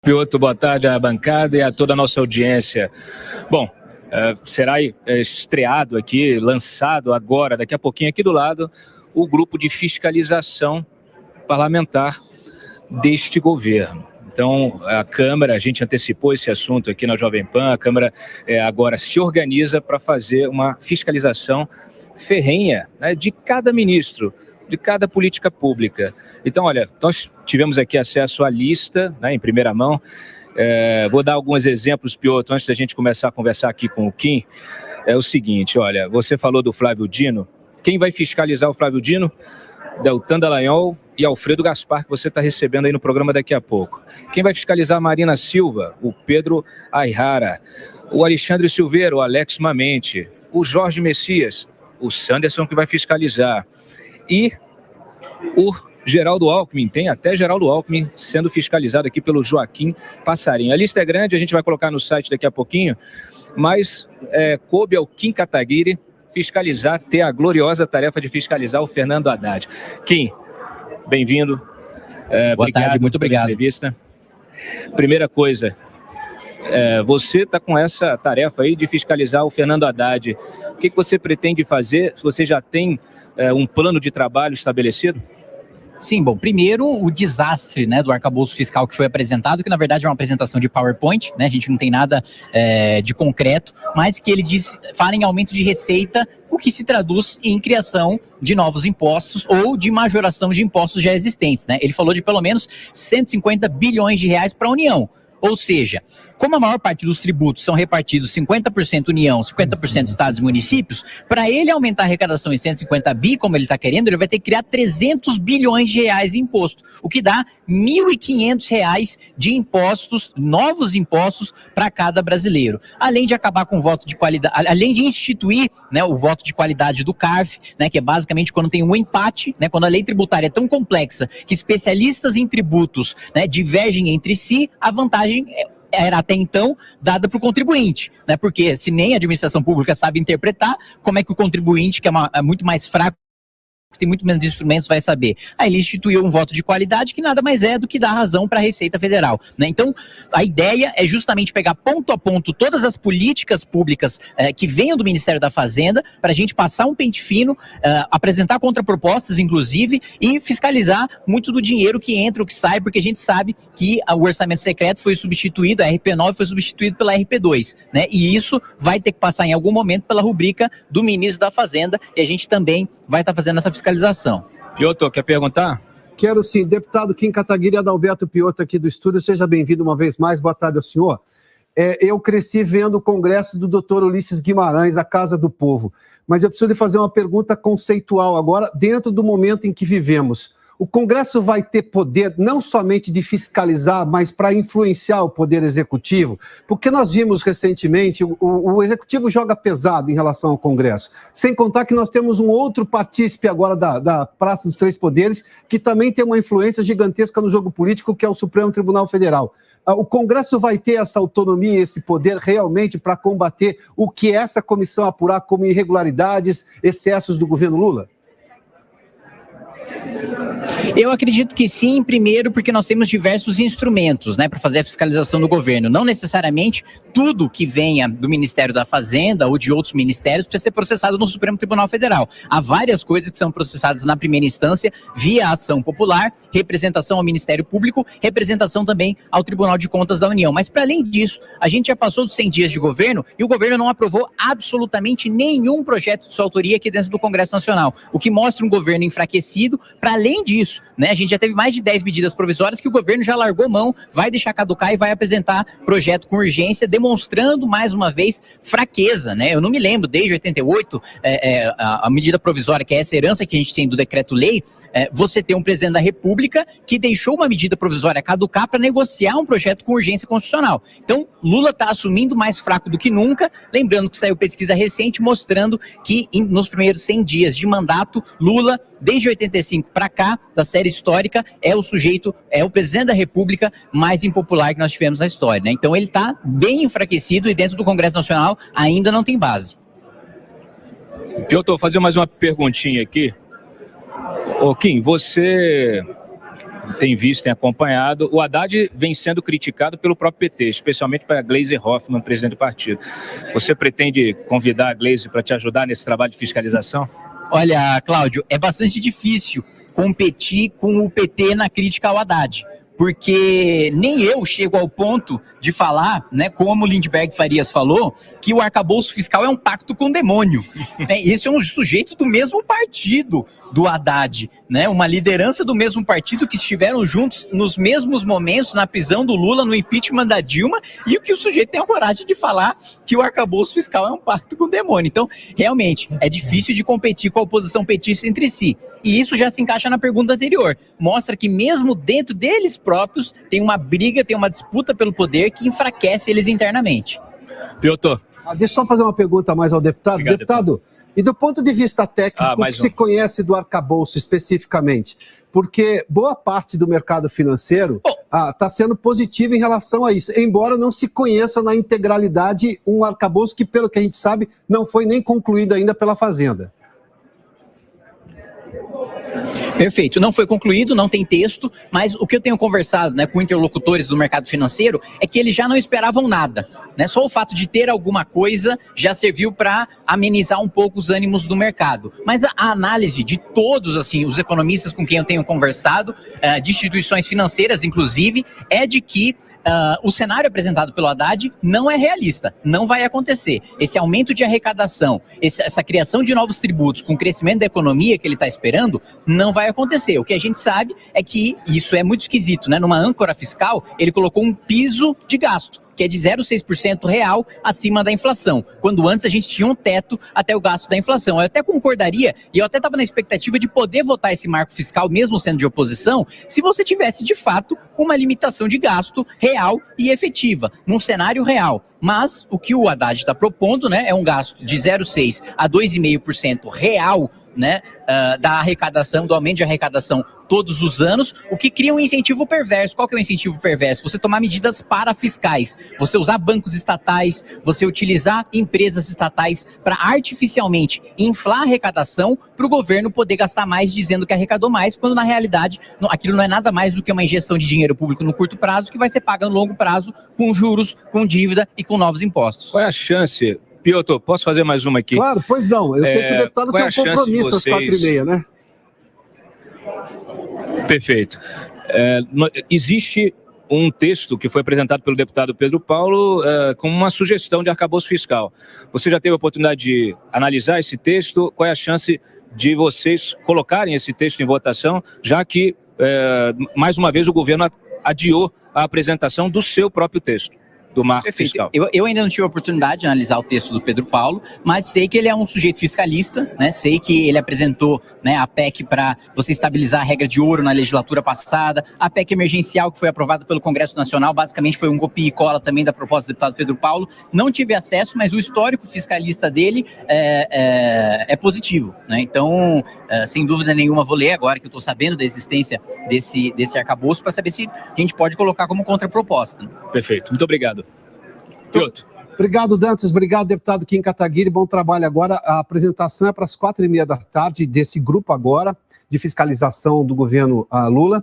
Piotr, boa tarde à bancada e a toda a nossa audiência. Bom, será estreado aqui, lançado agora, daqui a pouquinho aqui do lado, o grupo de fiscalização parlamentar deste governo. Então, a Câmara, a gente antecipou esse assunto aqui na Jovem Pan, a Câmara agora se organiza para fazer uma fiscalização ferrenha, né, de cada ministro, de cada política pública. Então, olha, nós tivemos aqui acesso à lista, né, em primeira mão. Vou dar alguns exemplos, Piotr, antes da gente começar a conversar aqui com o Kim. É o seguinte, olha, você falou do Flávio Dino. Quem vai fiscalizar o Flávio Dino? Deltan Dallagnol e Alfredo Gaspar, que você está recebendo aí no programa daqui a pouco. Quem vai fiscalizar a Marina Silva? O Pedro Ayrara. O Alexandre Silveira, o Alex Mamente. O Jorge Messias, o Sanderson, que vai fiscalizar. E o Geraldo Alckmin, tem até Geraldo Alckmin sendo fiscalizado aqui pelo Joaquim Passarinho. A lista é grande, a gente vai colocar no site daqui a pouquinho, mas coube ao Kim Kataguiri fiscalizar, ter a gloriosa tarefa de fiscalizar o Fernando Haddad. Kim, bem-vindo. Boa tarde, muito obrigado. Pela entrevista. Primeira coisa, você está com essa tarefa aí de fiscalizar o Fernando Haddad. O que você pretende fazer? Você já tem um plano de trabalho estabelecido? Sim, bom, primeiro o desastre, né, do arcabouço fiscal que foi apresentado, que na verdade é uma apresentação de PowerPoint, né, a gente não tem nada de concreto, mas que ele fala em aumento de receita, o que se traduz em criação de novos impostos ou de majoração de impostos já existentes, né? Ele falou de pelo menos 150 bilhões de reais para a União. Ou seja, como a maior parte dos tributos são repartidos 50% União, 50% Estados e municípios, para ele aumentar a arrecadação em 150 bi, como ele está querendo, ele vai ter que criar 300 bilhões de reais em imposto, o que dá R$ 1.500 de impostos, novos impostos para cada brasileiro. Além de acabar com o voto de qualidade, além de instituir, né, o voto de qualidade do CARF, né, que é basicamente quando tem um empate, né, quando a lei tributária é tão complexa que especialistas em tributos, né, divergem entre si, a vantagem era até então dada para o contribuinte, né? Porque se nem a administração pública sabe interpretar, como é que o contribuinte, que é muito mais fraco, que tem muito menos instrumentos, vai saber? Aí ele instituiu um voto de qualidade que nada mais é do que dar razão para a Receita Federal, né? Então, a ideia é justamente pegar ponto a ponto todas as políticas públicas que venham do Ministério da Fazenda, para a gente passar um pente fino, apresentar contrapropostas, inclusive, e fiscalizar muito do dinheiro que entra ou que sai, porque a gente sabe que o orçamento secreto foi substituído, a RP9 foi substituído pela RP2, né? E isso vai ter que passar em algum momento pela rubrica do ministro da Fazenda, e a gente também vai estar fazendo essa fiscalização. Piotr, quer perguntar? Quero sim. Deputado Kim Kataguiri e Adalberto Piotr aqui do estúdio, seja bem-vindo uma vez mais. Boa tarde ao senhor. Eu cresci vendo o congresso do Dr. Ulisses Guimarães, a Casa do Povo, mas eu preciso lhe fazer uma pergunta conceitual agora, dentro do momento em que vivemos. O Congresso vai ter poder não somente de fiscalizar, mas para influenciar o Poder Executivo? Porque nós vimos recentemente, o Executivo joga pesado em relação ao Congresso. Sem contar que nós temos um outro partícipe agora da Praça dos Três Poderes, que também tem uma influência gigantesca no jogo político, que é o Supremo Tribunal Federal. O Congresso vai ter essa autonomia e esse poder realmente para combater o que essa comissão apurar como irregularidades, excessos do governo Lula? Eu acredito que sim, primeiro porque nós temos diversos instrumentos, né, para fazer a fiscalização do governo. Não necessariamente tudo que venha do Ministério da Fazenda ou de outros ministérios precisa ser processado no Supremo Tribunal Federal. Há várias coisas que são processadas na primeira instância via ação popular, representação ao Ministério Público, representação também ao Tribunal de Contas da União. Mas para além disso, a gente já passou dos 100 dias de governo e o governo não aprovou absolutamente nenhum projeto de sua autoria aqui dentro do Congresso Nacional, o que mostra um governo enfraquecido. Para além disso, né, a gente já teve mais de 10 medidas provisórias que o governo já largou mão, vai deixar caducar e vai apresentar projeto com urgência, demonstrando mais uma vez fraqueza, né? Eu não me lembro, desde 88, a medida provisória, que é essa herança que a gente tem do decreto-lei, você tem um presidente da República que deixou uma medida provisória caducar para negociar um projeto com urgência constitucional. Então, Lula está assumindo mais fraco do que nunca, lembrando que saiu pesquisa recente mostrando que nos primeiros 100 dias de mandato, Lula, desde 85 para cá, da série histórica, é o presidente da República mais impopular que nós tivemos na história, né? Então ele está bem enfraquecido e dentro do Congresso Nacional ainda não tem base. Piotr, vou fazer mais uma perguntinha aqui. Ô Kim, você tem visto, tem acompanhado. O Haddad vem sendo criticado pelo próprio PT, especialmente para a Gleisi Hoffmann, presidente do partido. Você pretende convidar a Gleisi para te ajudar nesse trabalho de fiscalização? Olha, Cláudio, é bastante difícil competir com o PT na crítica ao Haddad, porque nem eu chego ao ponto de falar, né, como o Lindbergh Farias falou, que o arcabouço fiscal é um pacto com o demônio. Esse é um sujeito do mesmo partido do Haddad, né, uma liderança do mesmo partido que estiveram juntos nos mesmos momentos na prisão do Lula, no impeachment da Dilma, e o que o sujeito tem a coragem de falar que o arcabouço fiscal é um pacto com o demônio. Então, realmente, é difícil de competir com a oposição petista entre si. E isso já se encaixa na pergunta anterior. Mostra que mesmo dentro deles próprios tem uma briga, tem uma disputa pelo poder que enfraquece eles internamente. Piotr. Deixa eu só fazer uma pergunta mais ao deputado. Obrigado, deputado, e do ponto de vista técnico, o que se conhece do arcabouço especificamente? Porque boa parte do mercado financeiro está sendo positivo em relação a isso, embora não se conheça na integralidade um arcabouço que, pelo que a gente sabe, não foi nem concluído ainda pela Fazenda. Perfeito, não foi concluído, não tem texto, mas o que eu tenho conversado, né, com interlocutores do mercado financeiro é que eles já não esperavam nada, né? Só o fato de ter alguma coisa já serviu para amenizar um pouco os ânimos do mercado. Mas a análise de todos, assim, os economistas com quem eu tenho conversado, de instituições financeiras, inclusive, é de que o cenário apresentado pelo Haddad não é realista, não vai acontecer. Esse aumento de arrecadação, essa criação de novos tributos com o crescimento da economia que ele está esperando, não vai acontecer. O que a gente sabe é que isso é muito esquisito, né? Numa âncora fiscal, ele colocou um piso de gasto, que é de 0,6% real acima da inflação, quando antes a gente tinha um teto até o gasto da inflação. Eu até concordaria, e eu até estava na expectativa de poder votar esse marco fiscal, mesmo sendo de oposição, se você tivesse, de fato, uma limitação de gasto real e efetiva, num cenário real. Mas o que o Haddad está propondo, né, é um gasto de 0,6% a 2,5% real, né, da arrecadação, do aumento de arrecadação todos os anos, o que cria um incentivo perverso. Qual que é o incentivo perverso? Você tomar medidas parafiscais, você usar bancos estatais, você utilizar empresas estatais para artificialmente inflar a arrecadação para o governo poder gastar mais dizendo que arrecadou mais, quando na realidade aquilo não é nada mais do que uma injeção de dinheiro público no curto prazo que vai ser paga no longo prazo com juros, com dívida e com novos impostos. Qual é a chance... Piotr, posso fazer mais uma aqui? Claro, pois não. Eu sei que o deputado tem um compromisso às 4h30, né? Perfeito. Existe um texto que foi apresentado pelo deputado Pedro Paulo com uma sugestão de arcabouço fiscal. Você já teve a oportunidade de analisar esse texto? Qual é a chance de vocês colocarem esse texto em votação, já que, mais uma vez, o governo adiou a apresentação do seu próprio texto? Do marco fiscal. Eu ainda não tive a oportunidade de analisar o texto do Pedro Paulo, mas sei que ele é um sujeito fiscalista, né? Sei que ele apresentou, né, a PEC para você estabilizar a regra de ouro na legislatura passada, a PEC emergencial que foi aprovada pelo Congresso Nacional, basicamente foi um copia e cola também da proposta do deputado Pedro Paulo. Não tive acesso, mas o histórico fiscalista dele é positivo, né? Então, sem dúvida nenhuma, vou ler agora que eu estou sabendo da existência desse arcabouço para saber se a gente pode colocar como contraproposta. Perfeito, muito obrigado. Piotr. Obrigado, Dantas. Obrigado, deputado Kim Kataguiri. Bom trabalho agora. A apresentação é para as 4h30 da tarde desse grupo agora de fiscalização do governo Lula.